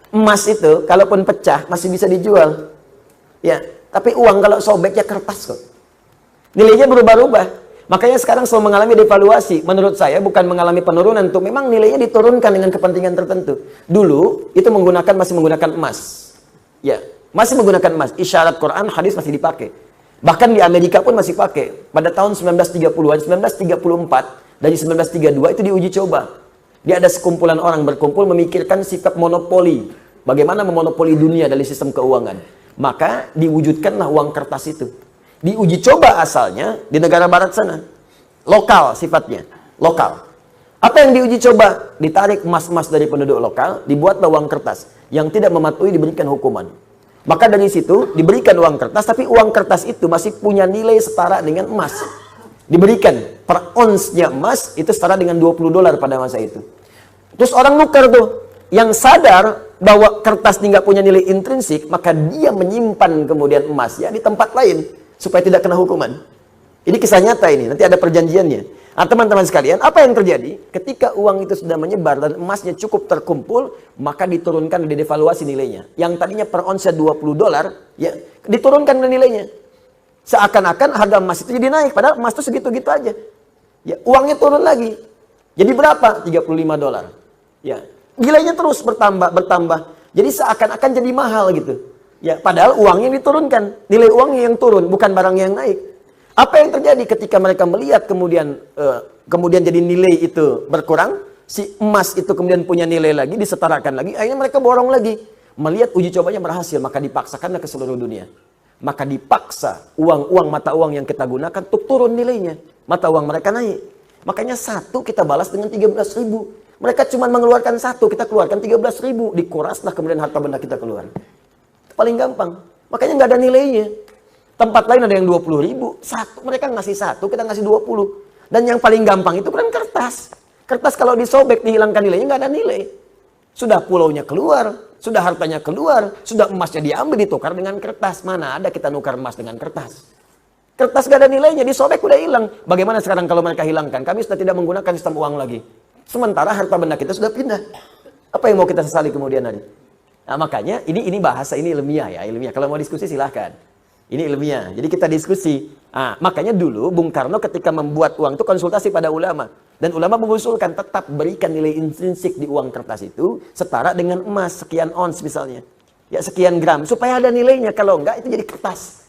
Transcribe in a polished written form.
Emas itu kalaupun pecah masih bisa dijual. Ya, tapi uang kalau sobek ya kertas kok. Nilainya berubah-ubah. Makanya sekarang selalu mengalami devaluasi. Menurut saya bukan mengalami penurunan tuh, memang nilainya diturunkan dengan kepentingan tertentu. Dulu itu masih menggunakan emas. Ya, masih menggunakan emas. Isyarat Quran, hadis masih dipakai. Bahkan di Amerika pun masih pakai. Pada tahun 1930-an, 1934 dari 1932 itu diuji coba. Dia ada sekumpulan orang berkumpul memikirkan sikap monopoli. Bagaimana memonopoli dunia dari sistem keuangan. Maka diwujudkanlah uang kertas itu. Diuji coba asalnya di negara barat sana. Lokal sifatnya. Lokal. Apa yang diuji coba? Ditarik emas-emas dari penduduk lokal, dibuatlah uang kertas. Yang tidak mematuhi diberikan hukuman. Maka dari situ diberikan uang kertas, tapi uang kertas itu masih punya nilai setara dengan emas. Diberikan per onsnya emas itu setara dengan $20 pada masa itu. Terus orang nukar tuh. Yang sadar bahwa kertas ini nggak punya nilai intrinsik, maka dia menyimpan kemudian emasnya di tempat lain supaya tidak kena hukuman. Ini kisah nyata ini, nanti ada perjanjiannya. Nah, teman-teman sekalian, apa yang terjadi? Ketika uang itu sudah menyebar dan emasnya cukup terkumpul, maka diturunkan, didevaluasi nilainya. Yang tadinya per onsnya $20, ya, diturunkan nilainya. Seakan-akan harga emas itu jadi naik, padahal emas itu segitu-gitu aja. Ya, uangnya turun lagi. Jadi berapa? $35. Ya. Nilainya terus bertambah. Jadi seakan-akan jadi mahal gitu. Ya, padahal uangnya diturunkan. Nilai uangnya yang turun, bukan barang yang naik. Apa yang terjadi ketika mereka melihat kemudian jadi nilai itu berkurang, si emas itu kemudian punya nilai lagi, disetarakan lagi, akhirnya mereka borong lagi. Melihat uji cobanya berhasil, maka dipaksakanlah ke seluruh dunia. Maka dipaksa mata uang yang kita gunakan untuk turun nilainya. Mata uang mereka naik. Makanya satu kita balas dengan 13.000. Mereka cuma mengeluarkan satu, kita keluarkan 13.000. Dikuraslah kemudian harta benda kita keluar. Paling gampang. Makanya nggak ada nilainya. Tempat lain ada yang 20.000. Mereka ngasih satu, kita ngasih 20. Dan yang paling gampang itu kan kertas. Kertas kalau disobek, dihilangkan nilainya, nggak ada nilai. Sudah pulaunya keluar, sudah hartanya keluar, sudah emasnya diambil, ditukar dengan kertas. Mana ada kita nukar emas dengan kertas? Kertas nggak ada nilainya, disobek udah hilang. Bagaimana sekarang kalau mereka hilangkan? Kami sudah tidak menggunakan sistem uang lagi. Sementara harta benda kita sudah pindah. Apa yang mau kita sesali kemudian hari? Nah, makanya ini bahasa, ini ilmiah ya, ilmiah. Kalau mau diskusi silahkan. Ini ilmiah. Jadi kita diskusi. Nah, makanya dulu Bung Karno ketika membuat uang itu konsultasi pada ulama. Dan ulama mengusulkan tetap berikan nilai intrinsik di uang kertas itu setara dengan emas sekian ons misalnya. Ya sekian gram supaya ada nilainya. Kalau enggak itu jadi kertas.